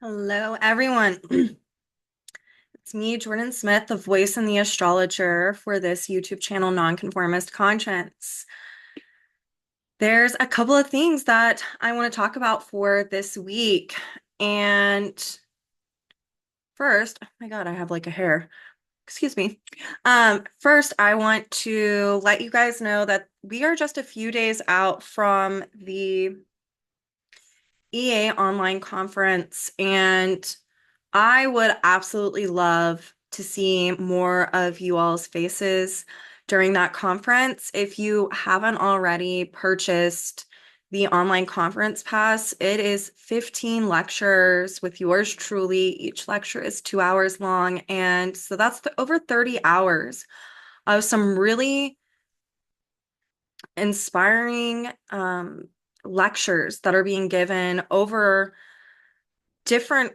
Hello, everyone. It's me, Jordyn Smith, the voice and the astrologer for this YouTube channel, Nonconformist Conscience. There's a couple of things that I want to talk about for this week. And first, oh my God, I have like a hair. Excuse me. First, I want to let you guys know that we are just a few days out from the EA online conference, and I would absolutely love to see more of you all's faces during that conference. If you haven't already purchased the online conference pass, it is 15 lectures with yours truly. Each lecture is 2 hours long. And so that's over 30 hours of some really inspiring lectures that are being given over different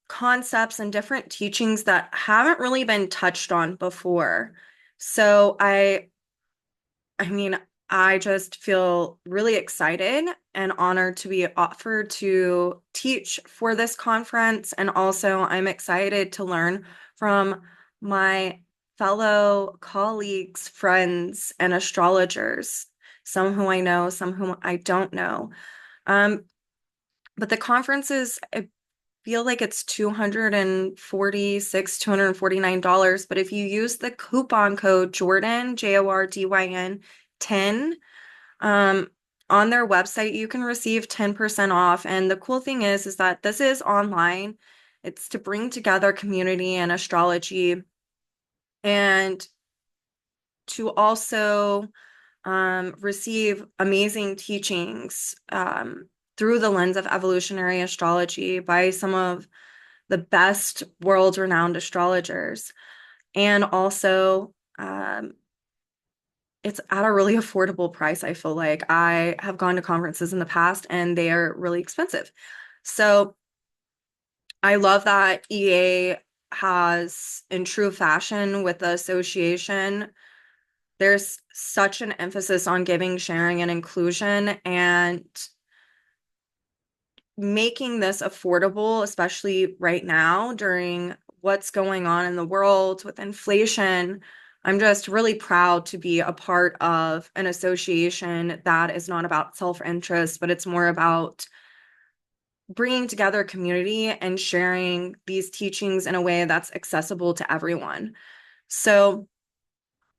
concepts and different teachings that haven't really been touched on before. So I mean, I just feel really excited and honored to be offered to teach for this conference. And also, I'm excited to learn from my fellow colleagues, friends, and astrologers, some who I know, some whom I don't know. Um, but the conference is, I feel like it's $249, but if you use the coupon code Jordyn, Jordyn 10, um, on their website, you can receive 10% off. And the cool thing is that this is online. It's to bring together community and astrology and to also receive amazing teachings through the lens of evolutionary astrology by some of the best world-renowned astrologers. And also, it's at a really affordable price, I feel like. I have gone to conferences in the past and they are really expensive. So I love that EA has, in true fashion with the association, there's such an emphasis on giving, sharing, and inclusion, and making this affordable, especially right now during what's going on in the world with inflation. I'm just really proud to be a part of an association that is not about self-interest, but it's more about bringing together a community and sharing these teachings in a way that's accessible to everyone. So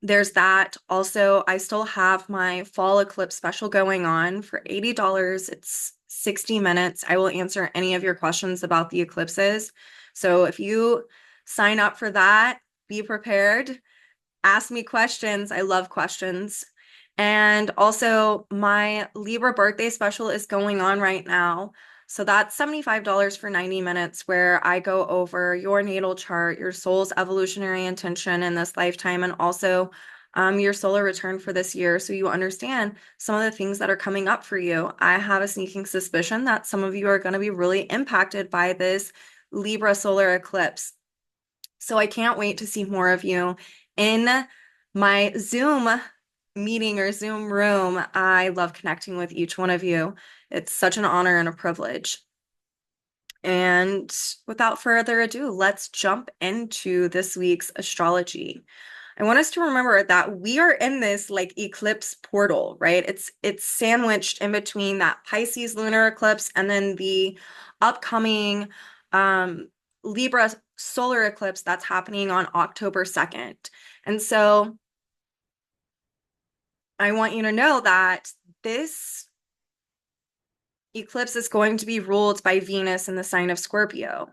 there's that. Also, I still have my fall eclipse special going on for $80. It's 60 minutes. I will answer any of your questions about the eclipses. So if you sign up for that, be prepared. Ask me questions. I love questions. And also, my Libra birthday special is going on right now. So that's $75 for 90 minutes, where I go over your natal chart, your soul's evolutionary intention in this lifetime, and also your solar return for this year. So you understand some of the things that are coming up for you. I have a sneaking suspicion that some of you are going to be really impacted by this Libra solar eclipse. So I can't wait to see more of you in my Zoom meeting or Zoom room. I love connecting with each one of you. It's such an honor and a privilege. And without further ado, let's jump into this week's astrology. I want us to remember that we are in this like eclipse portal, right? It's sandwiched in between that Pisces lunar eclipse and then the upcoming Libra solar eclipse that's happening on October 2nd. And so I want you to know that this eclipse is going to be ruled by Venus in the sign of Scorpio.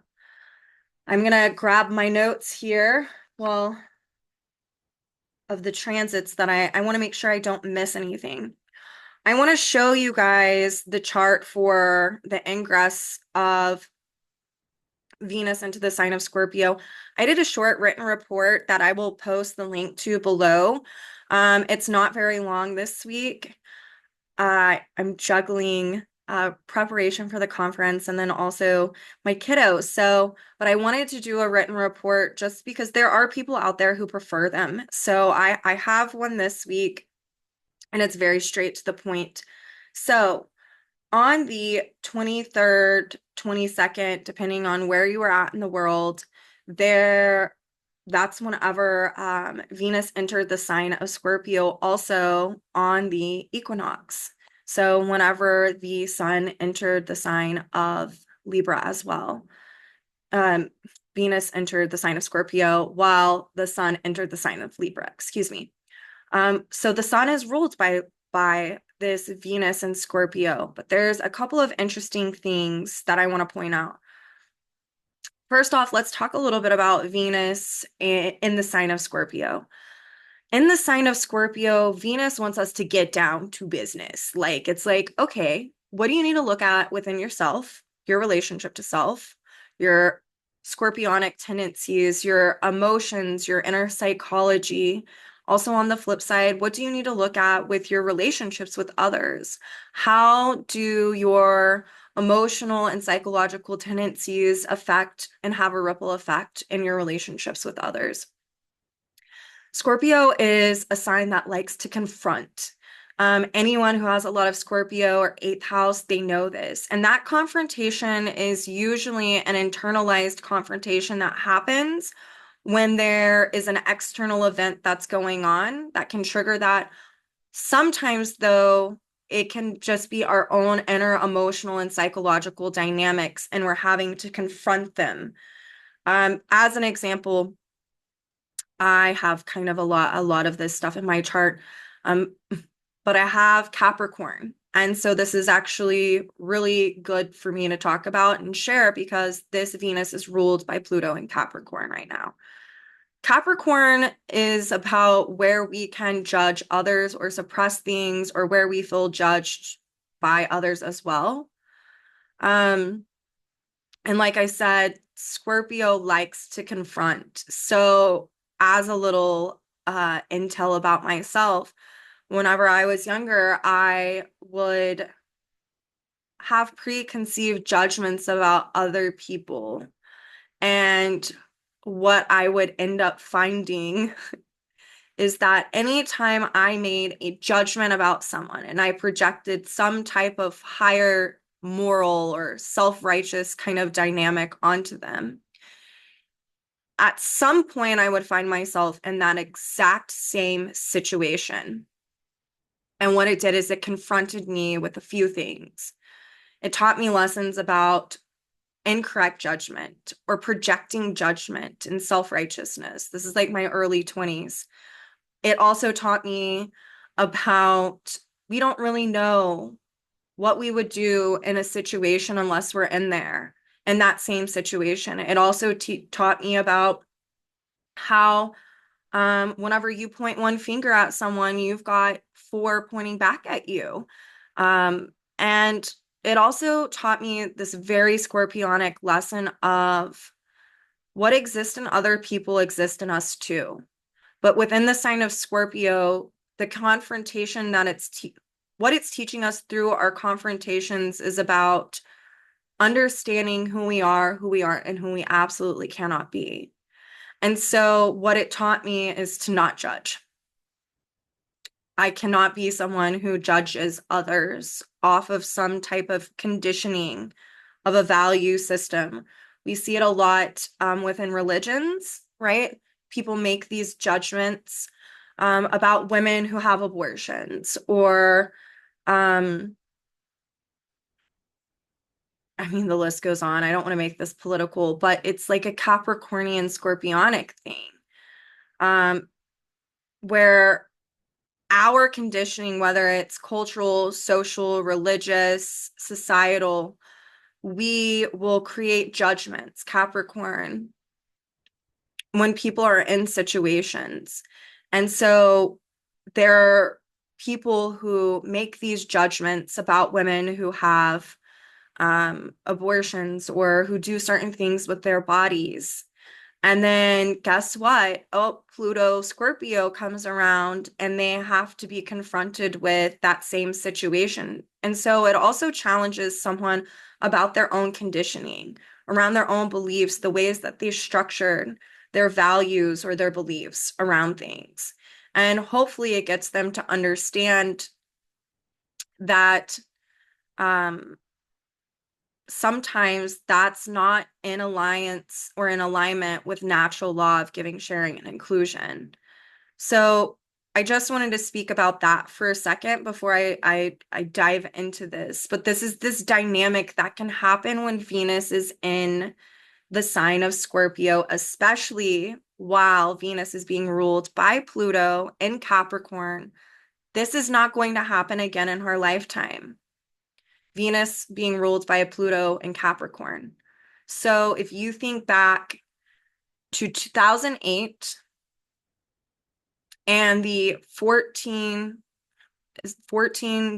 I'm going to grab my notes here, well, of the transits that I want to make sure I don't miss anything. I want to show you guys the chart for the ingress of Venus into the sign of Scorpio. I did a short written report that I will post the link to below. It's not very long this week. I'm juggling preparation for the conference and then also my kiddos. So, but I wanted to do a written report just because there are people out there who prefer them. So I have one this week and it's very straight to the point. So on the 23rd, 22nd, depending on where you are at in the world, that's whenever Venus entered the sign of Scorpio, also on the equinox. So whenever the sun entered the sign of Libra as well. Venus entered the sign of Scorpio while the sun entered the sign of Libra, excuse me. So the sun is ruled by this Venus and Scorpio, but there's a couple of interesting things that I want to point out. First off, let's talk a little bit about Venus in the sign of Scorpio. In the sign of Scorpio, Venus wants us to get down to business. Like, it's like, okay, what do you need to look at within yourself, your relationship to self, your scorpionic tendencies, your emotions, your inner psychology? Also, on the flip side, what do you need to look at with your relationships with others? How do your emotional and psychological tendencies affect and have a ripple effect in your relationships with others? Scorpio is a sign that likes to confront. Anyone who has a lot of Scorpio or eighth house, they know this. And that confrontation is usually an internalized confrontation that happens when there is an external event that's going on that can trigger that. Sometimes, though, it can just be our own inner emotional and psychological dynamics, and we're having to confront them. As an example, I have kind of a lot of this stuff in my chart. But I have Capricorn. And so this is actually really good for me to talk about and share because this Venus is ruled by Pluto in Capricorn right now. Capricorn is about where we can judge others or suppress things or where we feel judged by others as well. And like I said, Scorpio likes to confront. So as a little intel about myself, whenever I was younger, I would have preconceived judgments about other people. And what I would end up finding is that anytime I made a judgment about someone and I projected some type of higher moral or self-righteous kind of dynamic onto them, at some point I would find myself in that exact same situation. And what it did is it confronted me with a few things. It taught me lessons about incorrect judgment or projecting judgment and self-righteousness. This is like my early 20s. It also taught me about we don't really know what we would do in a situation unless we're in there, in that same situation. It also taught me about how whenever you point one finger at someone, you've got four pointing back at you. And it also taught me this very scorpionic lesson of what exists in other people exists in us too. But within the sign of Scorpio, the confrontation that what it's teaching us through our confrontations is about understanding who we are, who we aren't, and who we absolutely cannot be. And so what it taught me is to not judge. I cannot be someone who judges others off of some type of conditioning of a value system. We see it a lot within religions, right? People make these judgments about women who have abortions or I mean, the list goes on. I don't want to make this political, but it's like a Capricornian Scorpionic thing, where our conditioning, whether it's cultural, social, religious, societal, we will create judgments, Capricorn, when people are in situations. And so there are people who make these judgments about women who have abortions or who do certain things with their bodies. And then guess what? Oh, Pluto Scorpio comes around and they have to be confronted with that same situation. And so it also challenges someone about their own conditioning, around their own beliefs, the ways that they structured their values or their beliefs around things. And hopefully it gets them to understand that sometimes that's not in alliance or in alignment with natural law of giving, sharing, and inclusion. So I just wanted to speak about that for a second before I dive into this. But this is this dynamic that can happen when Venus is in the sign of Scorpio, especially while Venus is being ruled by Pluto in Capricorn. This is not going to happen again in her lifetime. Venus being ruled by a Pluto in Capricorn. So if you think back to 2008 and the 14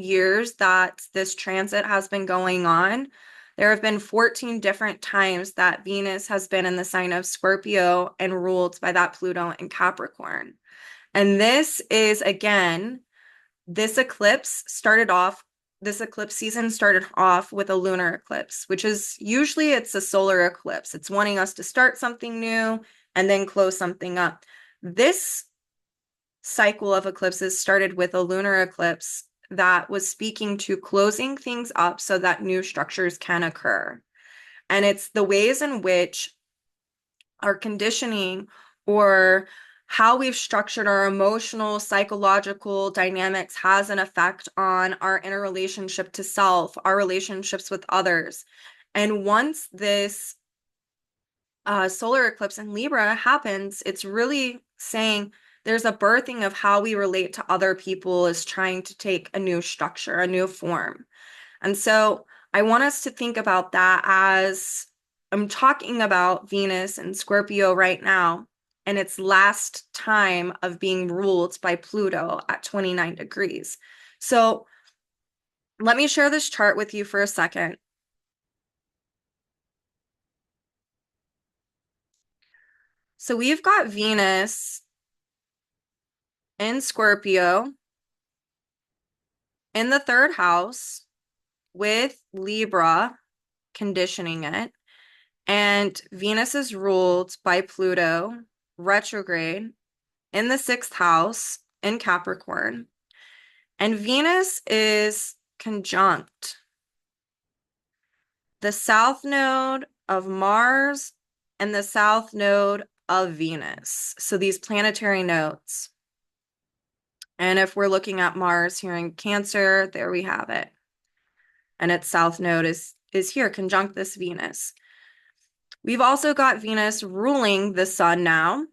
years that this transit has been going on, there have been 14 different times that Venus has been in the sign of Scorpio and ruled by that Pluto in Capricorn. And this is, again, this eclipse season started off with a lunar eclipse, which is usually it's a solar eclipse. It's wanting us to start something new and then close something up. This cycle of eclipses started with a lunar eclipse that was speaking to closing things up so that new structures can occur. And it's the ways in which our conditioning or how we've structured our emotional, psychological dynamics has an effect on our interrelationship to self, our relationships with others. And once this solar eclipse in Libra happens, it's really saying there's a birthing of how we relate to other people is trying to take a new structure, a new form. And so I want us to think about that as I'm talking about Venus and Scorpio right now, and its last time of being ruled by Pluto at 29 degrees. So let me share this chart with you for a second. So we've got Venus in Scorpio in the third house with Libra conditioning it. And Venus is ruled by Pluto retrograde in the sixth house in Capricorn. And Venus is conjunct the south node of Mars and the south node of Venus. So these planetary nodes. And if we're looking at Mars here in Cancer, there we have it. And its south node is here, conjunct this Venus. We've also got Venus ruling the sun now.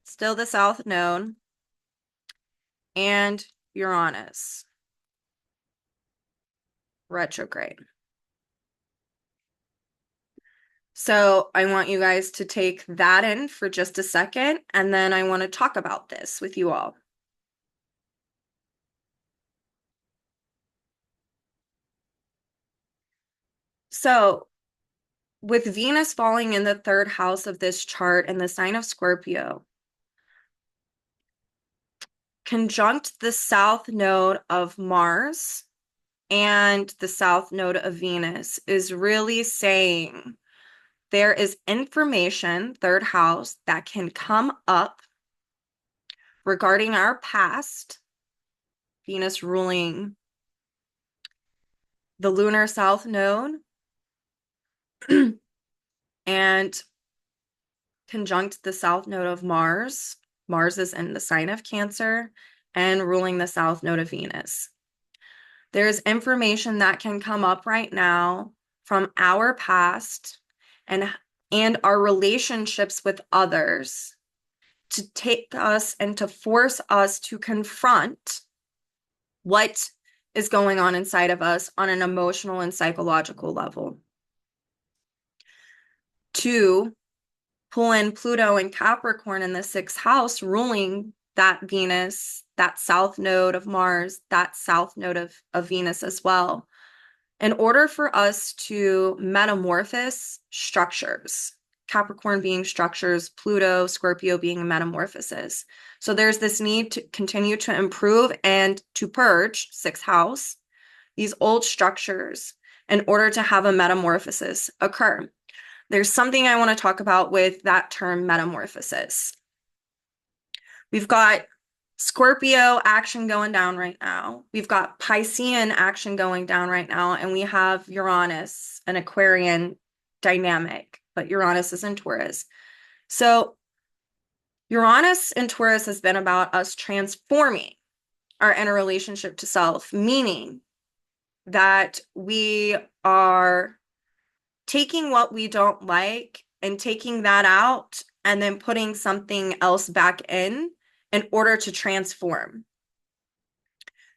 Still the south node. And Uranus retrograde. So I want you guys to take that in for just a second, and then I want to talk about this with you all. So with Venus falling in the third house of this chart in the sign of Scorpio, conjunct the south node of Mars and the south node of Venus is really saying there is information, third house, that can come up regarding our past, Venus ruling the lunar south node and conjunct the south node of Mars. Mars is in the sign of Cancer and ruling the south node of Venus. There's information that can come up right now from our past and our relationships with others to take us and to force us to confront what is going on inside of us on an emotional and psychological level. To pull in Pluto and Capricorn in the sixth house, ruling that Venus, that south node of Mars, that south node of Venus as well, in order for us to metamorphose structures, Capricorn being structures, Pluto, Scorpio being a metamorphosis. So there's this need to continue to improve and to purge, sixth house, these old structures in order to have a metamorphosis occur. There's something I want to talk about with that term metamorphosis. We've got Scorpio action going down right now. We've got Piscean action going down right now, and we have Uranus, an Aquarian dynamic, but Uranus is in Taurus. So Uranus in Taurus has been about us transforming our inner relationship to self, meaning that we are taking what we don't like and taking that out and then putting something else back in order to transform.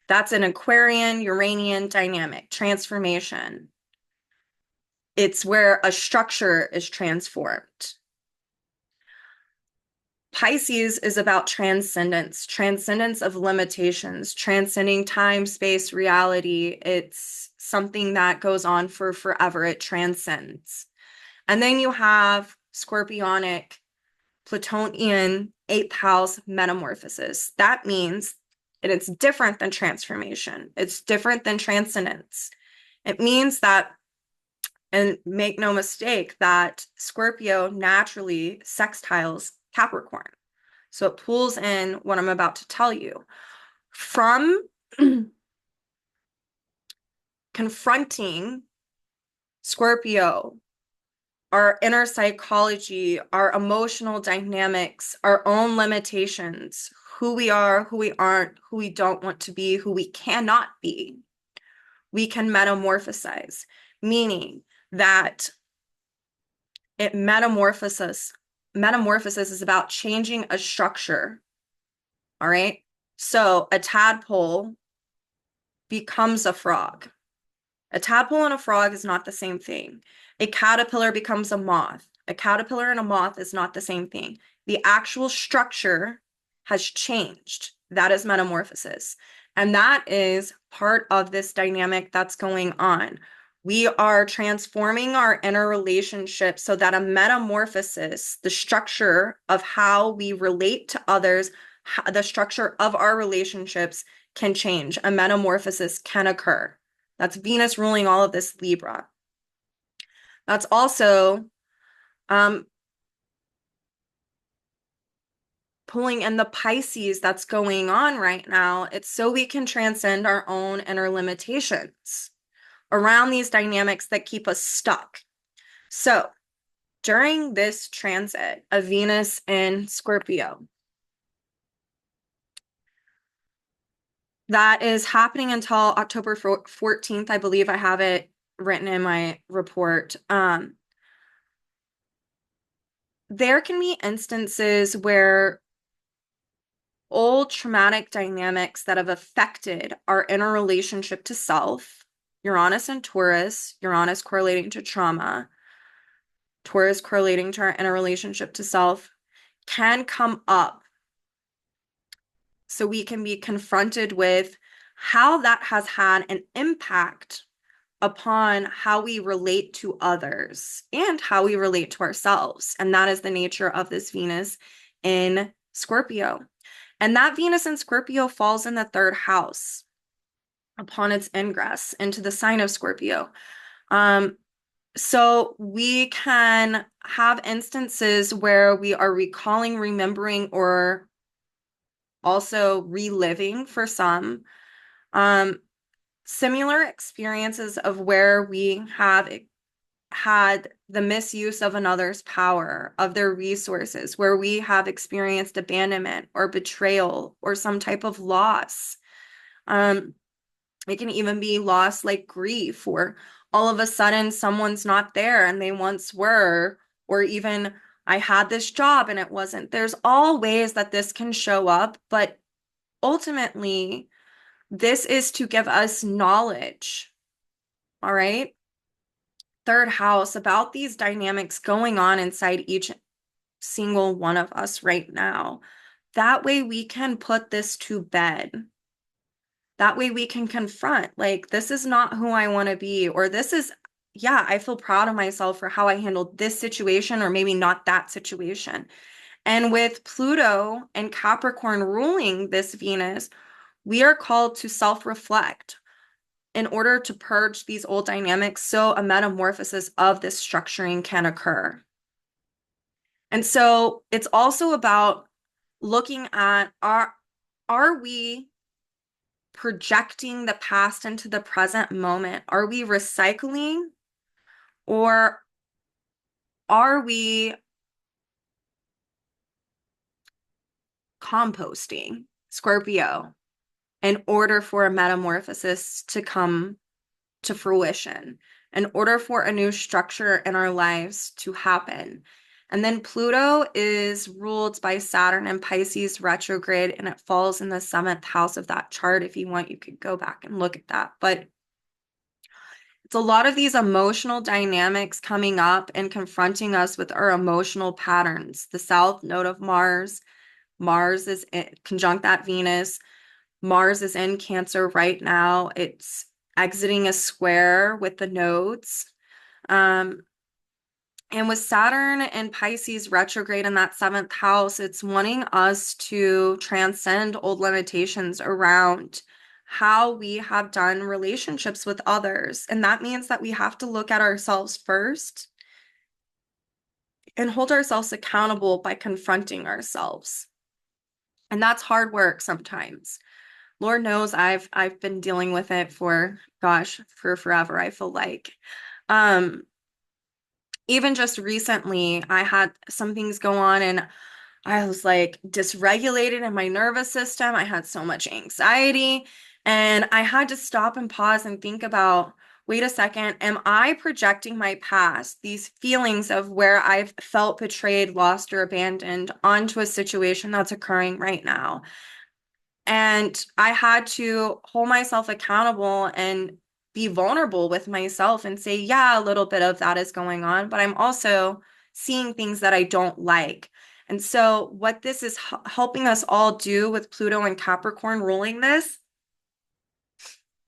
That's an Aquarian, Uranian dynamic, transformation. It's where a structure is transformed. Pisces is about transcendence, transcendence of limitations, transcending time, space, reality. It's something that goes on for forever. It transcends. And then you have Scorpionic, Plutonian, eighth house metamorphosis. That means, and it's different than transformation. It's different than transcendence. It means that, and make no mistake, that Scorpio naturally sextiles Capricorn. So it pulls in what I'm about to tell you. From confronting Scorpio, our inner psychology, our emotional dynamics, our own limitations, who we are, who we aren't, who we don't want to be, who we cannot be, we can metamorphosize, meaning that it metamorphoses is about changing a structure. All right. So a tadpole becomes a frog. A tadpole and a frog is not the same thing. A caterpillar becomes a moth. A caterpillar and a moth is not the same thing. The actual structure has changed. That is metamorphosis. And that is part of this dynamic that's going on. We are transforming our inner relationship so that a metamorphosis, the structure of how we relate to others, the structure of our relationships can change. A metamorphosis can occur. That's Venus ruling all of this Libra. That's also pulling in the Pisces that's going on right now. It's so we can transcend our own inner limitations around these dynamics that keep us stuck. So during this transit of Venus in Scorpio, that is happening until October 14th. I believe I have it written in my report. There can be instances where old traumatic dynamics that have affected our inner relationship to self, Uranus and Taurus, Uranus correlating to trauma, Taurus correlating to our inner relationship to self, can come up. So we can be confronted with how that has had an impact upon how we relate to others and how we relate to ourselves. And that is the nature of this Venus in Scorpio. And that Venus in Scorpio falls in the third house upon its ingress into the sign of Scorpio. So we can have instances where we are recalling, remembering, or also reliving for some similar experiences of where we have had the misuse of another's power, of their resources, where we have experienced abandonment or betrayal or some type of loss. It can even be loss like grief, or all of a sudden someone's not there and they once were, or even I had this job and it wasn't. There's all ways that this can show up, but ultimately, this is to give us knowledge. All right. Third house about these dynamics going on inside each single one of us right now. That way we can put this to bed. That way we can confront, like, this is not who I want to be, or this is, yeah, I feel proud of myself for how I handled this situation, or maybe not that situation. And with Pluto and Capricorn ruling this Venus, we are called to self-reflect in order to purge these old dynamics so a metamorphosis of this structuring can occur. And so it's also about looking at are we projecting the past into the present moment? Are we recycling, or are we composting, Scorpio, in order for a metamorphosis to come to fruition, in order for a new structure in our lives to happen? And then Pluto is ruled by Saturn and Pisces retrograde, and it falls in the seventh house of that chart. If you want, you could go back and look at that. But it's a lot of these emotional dynamics coming up and confronting us with our emotional patterns. The south node of Mars, Mars is conjunct that Venus. Mars is in Cancer right now. It's exiting a square with the nodes. Um, and with Saturn and Pisces retrograde in that seventh house, it's wanting us to transcend old limitations around how we have done relationships with others. And that means that we have to look at ourselves first and hold ourselves accountable by confronting ourselves. And that's hard work sometimes. Lord knows I've been dealing with it for, gosh, for forever, I feel like. Um, Even just recently, I had some things go on and I was like dysregulated in my nervous system. I had so much anxiety, and I had to stop and pause and think about, wait a second, am I projecting my past, these feelings of where I've felt betrayed, lost, or abandoned onto a situation that's occurring right now? And I had to hold myself accountable and be vulnerable with myself and say, yeah, a little bit of that is going on, but I'm also seeing things that I don't like. And so, what this is helping us all do with Pluto and Capricorn ruling this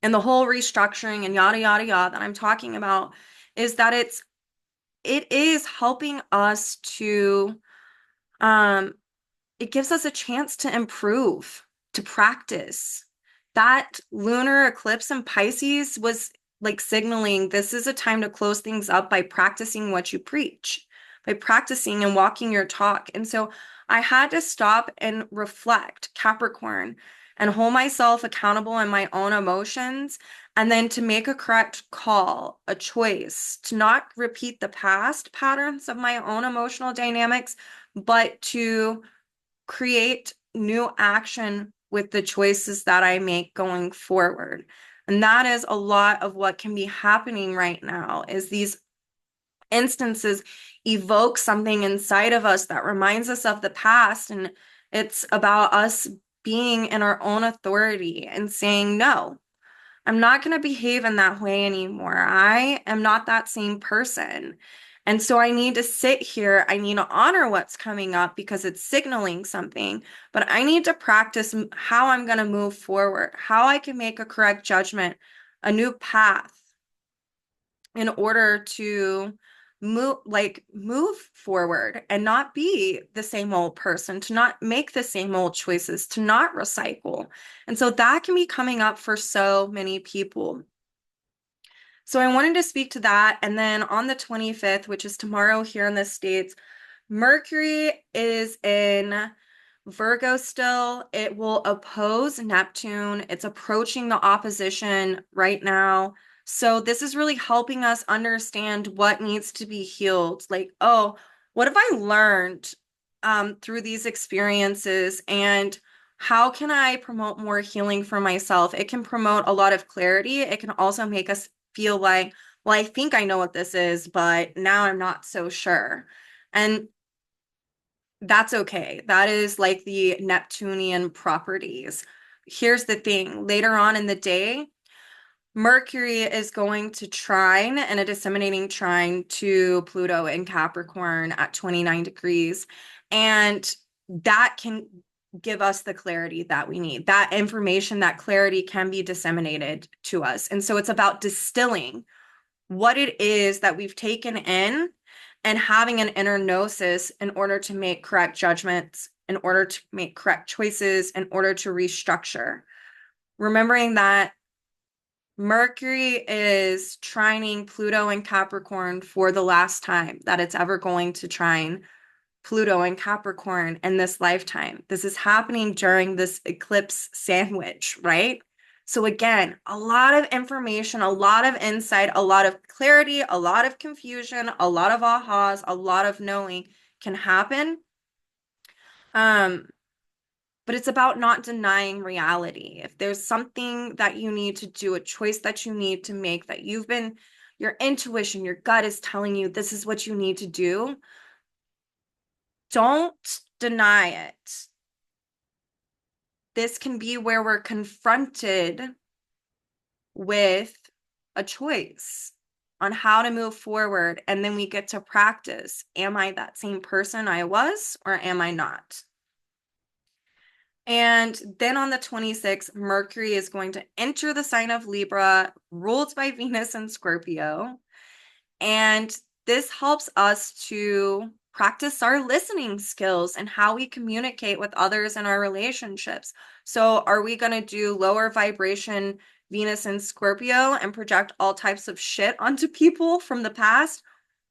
and the whole restructuring and yada, yada, yada that I'm talking about is that it is helping us to um, it gives us a chance to improve, to practice. That lunar eclipse in Pisces was like signaling this is a time to close things up by practicing what you preach, by practicing and walking your talk. And so I had to stop and reflect, Capricorn, and hold myself accountable in my own emotions, and then to make a correct call, a choice, to not repeat the past patterns of my own emotional dynamics, but to create new action with the choices that I make going forward. And that is a lot of what can be happening right now is these instances evoke something inside of us that reminds us of the past. And it's about us being in our own authority and saying, no, I'm not going to behave in that way anymore. I am not that same person. And so I need to sit here. I need to honor what's coming up because it's signaling something, but I need to practice how I'm going to move forward, how I can make a correct judgment, a new path in order to move forward and not be the same old person, to not make the same old choices, to not recycle. And so that can be coming up for so many people. So I wanted to speak to that. And then on the 25th, which is tomorrow here in the States, Mercury is in Virgo still. It will oppose Neptune. It's approaching the opposition right now. So this is really helping us understand what needs to be healed. Like, oh, what have I learned through these experiences, and how can I promote more healing for myself? It can promote a lot of clarity. It can also make us feel like, well, I think I know what this is, but now I'm not so sure. And that's okay. That is like the Neptunian properties. Here's the thing. Later on in the day, Mercury is going to trine and a disseminating trine to Pluto in Capricorn at 29 degrees. And that can give us the clarity that we need. That information, that clarity can be disseminated to us. And so it's about distilling what it is that we've taken in and having an inner gnosis in order to make correct judgments, in order to make correct choices, in order to restructure. Remembering that Mercury is trining Pluto and Capricorn for the last time that it's ever going to trine Pluto and Capricorn in this lifetime. This is happening during this eclipse sandwich, right? So again, a lot of information, a lot of insight, a lot of clarity, a lot of confusion, a lot of ahas, a lot of knowing can happen. But it's about not denying reality. If there's something that you need to do, a choice that you need to make, that your intuition, your gut is telling you this is what you need to do, don't deny it. This can be where we're confronted with a choice on how to move forward, and then we get to practice. Am I that same person I was, or am I not? And then on the 26th, Mercury is going to enter the sign of Libra, ruled by Venus and Scorpio. And this helps us to practice our listening skills and how we communicate with others in our relationships. So are we going to do lower vibration Venus and Scorpio and project all types of shit onto people from the past?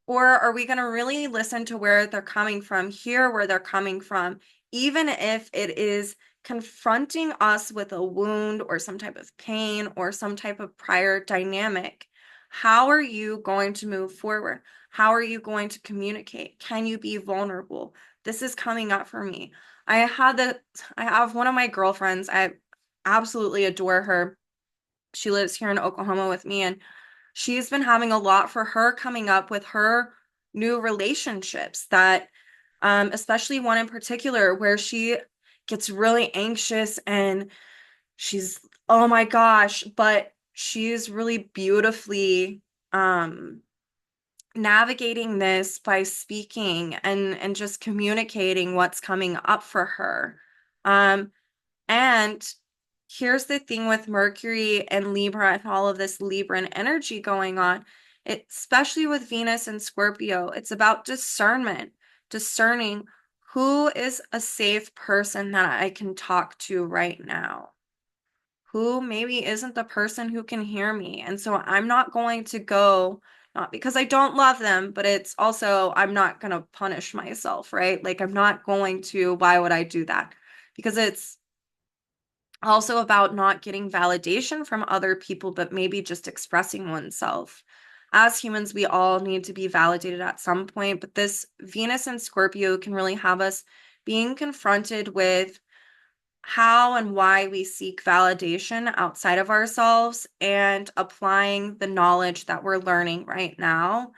Or are we going to really listen to where they're coming from, hear where they're coming from, even if it is confronting us with a wound or some type of pain or some type of prior dynamic? How are you going to move forward? How are you going to communicate? Can you be vulnerable? This is coming up for me. I have one of my girlfriends. I absolutely adore her. She lives here in Oklahoma with me, and she's been having a lot for her coming up with her new relationships that, especially one in particular, where she gets really anxious and she's, oh my gosh, but she's really beautifully navigating this by speaking and just communicating what's coming up for her. And here's the thing with Mercury and Libra and all of this Libran energy going on, especially with Venus and Scorpio, it's about discernment, discerning who is a safe person that I can talk to right now, who maybe isn't the person who can hear me. And so I'm not going to go, not because I don't love them, but it's also, I'm not going to punish myself, right? Like, I'm not going to, why would I do that? Because it's also about not getting validation from other people, but maybe just expressing oneself. As humans, we all need to be validated at some point, but this Venus and Scorpio can really have us being confronted with how and why we seek validation outside of ourselves and applying the knowledge that we're learning right now.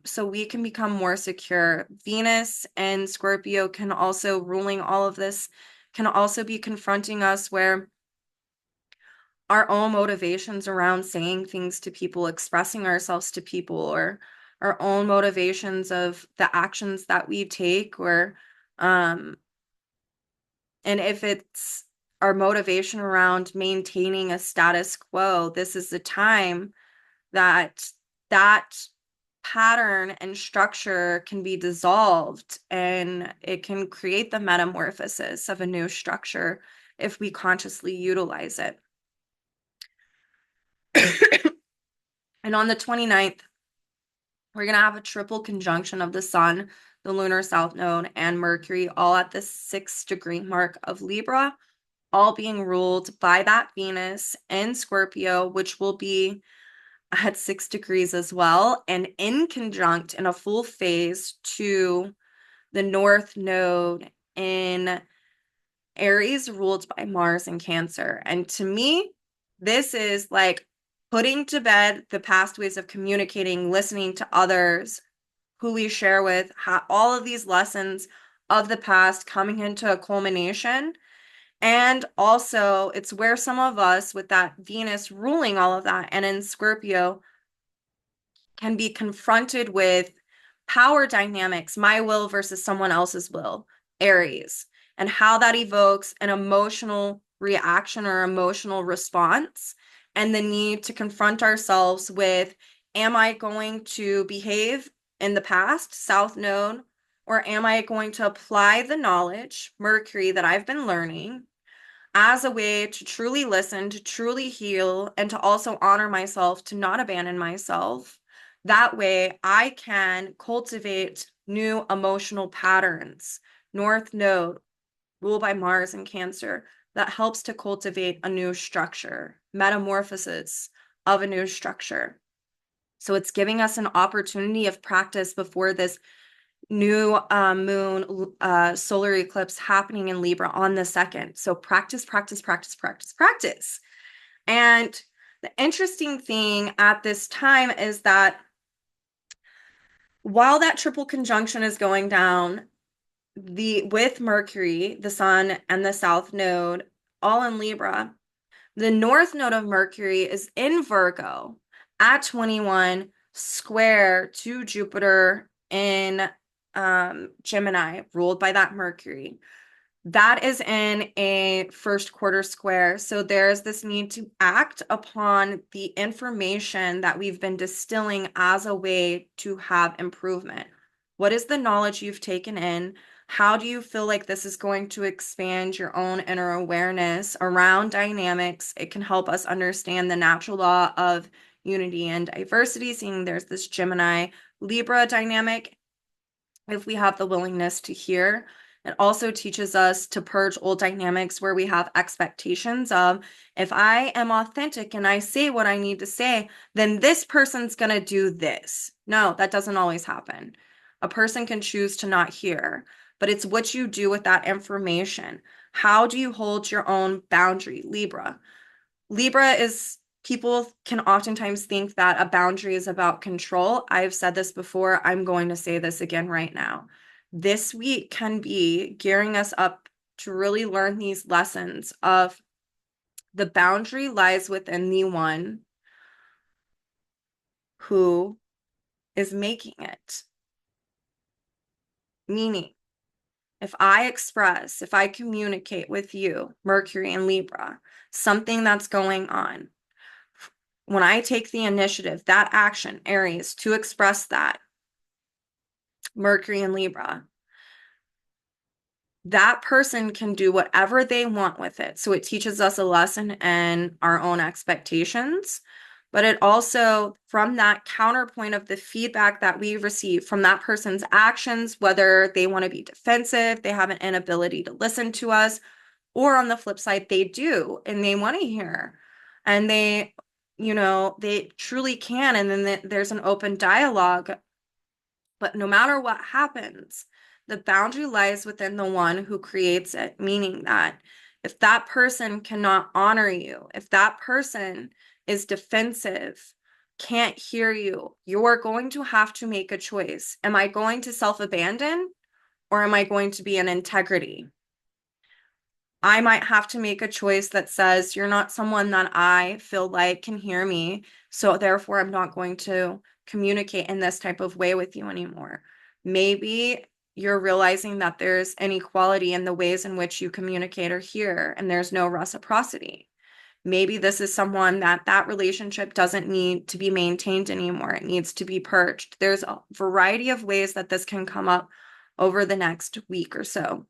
So we can become more secure. Venus and Scorpio can also, ruling all of this, can also be confronting us where our own motivations around saying things to people, expressing ourselves to people, or our own motivations of the actions that we take, or and if it's our motivation around maintaining a status quo, this is the time that that pattern and structure can be dissolved, and it can create the metamorphosis of a new structure if we consciously utilize it. And on the 29th, we're going to have a triple conjunction of the sun, the lunar south node, and Mercury, all at the 6-degree mark of Libra, all being ruled by that Venus in Scorpio, which will be at 6 degrees as well, and in conjunct in a full phase to the north node in Aries, ruled by Mars and Cancer. And to me, this is like putting to bed the past ways of communicating, listening to others who we share with, all of these lessons of the past coming into a culmination. And also, it's where some of us, with that Venus ruling all of that, and in Scorpio, can be confronted with power dynamics, my will versus someone else's will, Aries, and how that evokes an emotional reaction or emotional response, and the need to confront ourselves with, am I going to behave in the past, South Node, or am I going to apply the knowledge, Mercury, that I've been learning as a way to truly listen, to truly heal, and to also honor myself, to not abandon myself? That way I can cultivate new emotional patterns. North Node, ruled by Mars in Cancer, that helps to cultivate a new structure, metamorphosis of a new structure. So it's giving us an opportunity of practice before this new moon solar eclipse happening in Libra on the 2nd. So practice, practice, practice, practice, practice. And the interesting thing at this time is that while that triple conjunction is going down, with Mercury, the Sun, and the South Node all in Libra, the North Node of Mercury is in Virgo at 21, square to Jupiter in Gemini, ruled by that Mercury. That is in a first quarter square. So there's this need to act upon the information that we've been distilling as a way to have improvement. What is the knowledge you've taken in? How do you feel like this is going to expand your own inner awareness around dynamics? It can help us understand the natural law of unity and diversity, seeing there's this Gemini Libra dynamic, if we have the willingness to hear. It also teaches us to purge old dynamics where we have expectations of, if I am authentic and I say what I need to say, then this person's going to do this. No, that doesn't always happen. A person can choose to not hear, but it's what you do with that information. How do you hold your own boundary, Libra? Libra is, people can oftentimes think that a boundary is about control. I've said this before. I'm going to say this again right now. This week can be gearing us up to really learn these lessons of the boundary lies within the one who is making it. Meaning, if I express, if I communicate with you, Mercury and Libra, something that's going on, when I take the initiative, that action, Aries, to express that, Mercury and Libra, that person can do whatever they want with it. So it teaches us a lesson in our own expectations, but it also, from that counterpoint of the feedback that we receive from that person's actions, whether they want to be defensive, they have an inability to listen to us, or on the flip side, they do, and they want to hear, and they, they truly can. And then there's an open dialogue. But no matter what happens, the boundary lies within the one who creates it, meaning that if that person cannot honor you, if that person is defensive, can't hear you, you're going to have to make a choice. Am I going to self-abandon, or am I going to be in integrity? I might have to make a choice that says, you're not someone that I feel like can hear me, so therefore I'm not going to communicate in this type of way with you anymore. Maybe you're realizing that there's inequality in the ways in which you communicate or hear, and there's no reciprocity. Maybe this is someone that relationship doesn't need to be maintained anymore. It needs to be purged. There's a variety of ways that this can come up over the next week or so.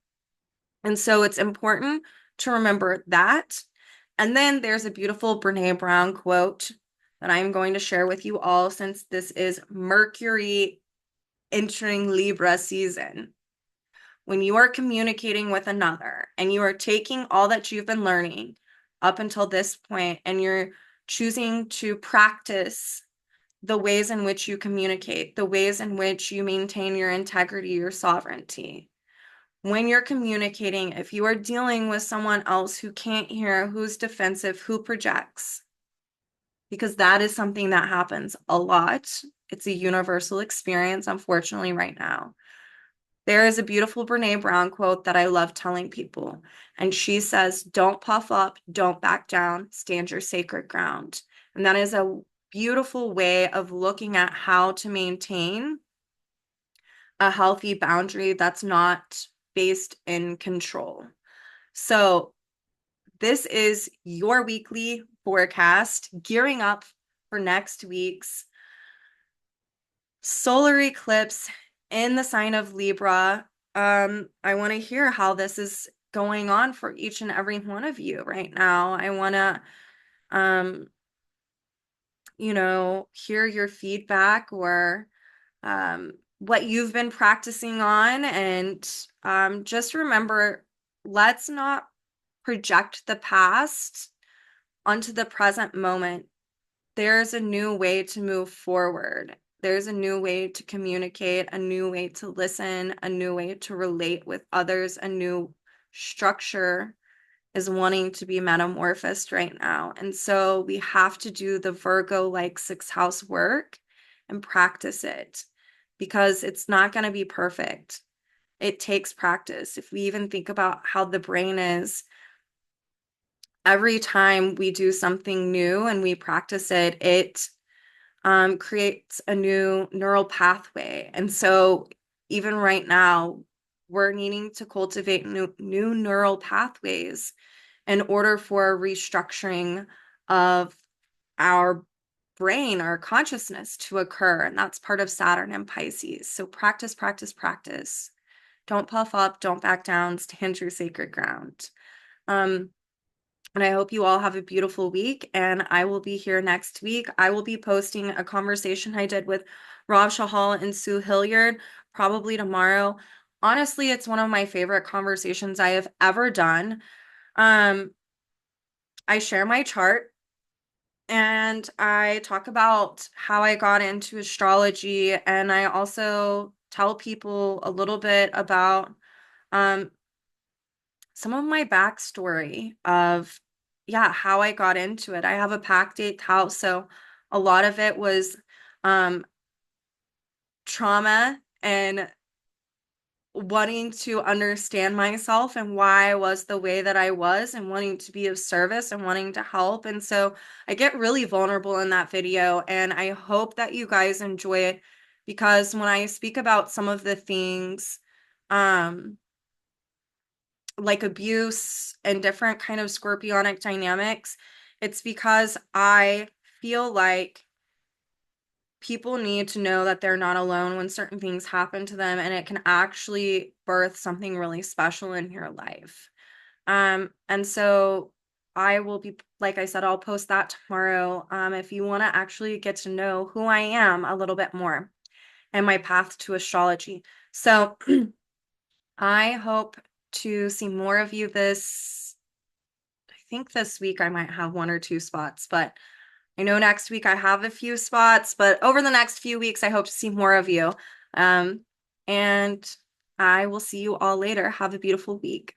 And so it's important to remember that. And then there's a beautiful Brene Brown quote that I'm going to share with you all, since this is Mercury entering Libra season. When you are communicating with another and you are taking all that you've been learning up until this point, and you're choosing to practice the ways in which you communicate, the ways in which you maintain your integrity, your sovereignty. When you're communicating, if you are dealing with someone else who can't hear, who's defensive, who projects, because that is something that happens a lot. It's a universal experience, unfortunately, right now. There is a beautiful Brene Brown quote that I love telling people, and she says, don't puff up, don't back down, stand your sacred ground. And that is a beautiful way of looking at how to maintain a healthy boundary that's not based in control. So this is your weekly forecast, gearing up for next week's solar eclipse in the sign of Libra. I want to hear how this is going on for each and every one of you right now. I want to hear your feedback or what you've been practicing on. And just remember, let's not project the past onto the present moment. There's a new way to move forward. There's a new way to communicate, a new way to listen, a new way to relate with others, a new structure is wanting to be metamorphosed right now. And so we have to do the Virgo-like sixth house work and practice it because it's not going to be perfect. It takes practice. If we even think about how the brain is, every time we do something new and we practice it, it creates a new neural pathway. And so even right now, we're needing to cultivate new neural pathways in order for a restructuring of our brain, our consciousness to occur. And that's part of Saturn and Pisces. So practice, practice, practice. Don't puff up, don't back down, stand your sacred ground. And I hope you all have a beautiful week, and I will be here next week. I will be posting a conversation I did with Rob Shahal and Sue Hilliard probably tomorrow. Honestly, it's one of my favorite conversations I have ever done. I share my chart and I talk about how I got into astrology, and I also tell people a little bit about um, some of my backstory of, yeah, how I got into it. I have a packed eighth house, so a lot of it was um, trauma and wanting to understand myself and why I was the way that I was and wanting to be of service and wanting to help. And so I get really vulnerable in that video, and I hope that you guys enjoy it because when I speak about some of the things, like abuse and different kind of scorpionic dynamics, it's because I feel like people need to know that they're not alone when certain things happen to them, and it can actually birth something really special in your life. And so I will be, like I said, I'll post that tomorrow. If you want to actually get to know who I am a little bit more and my path to astrology. So I hope to see more of you I think this week I might have one or two spots, but I know next week I have a few spots, but over the next few weeks, I hope to see more of you. And I will see you all later. Have a beautiful week.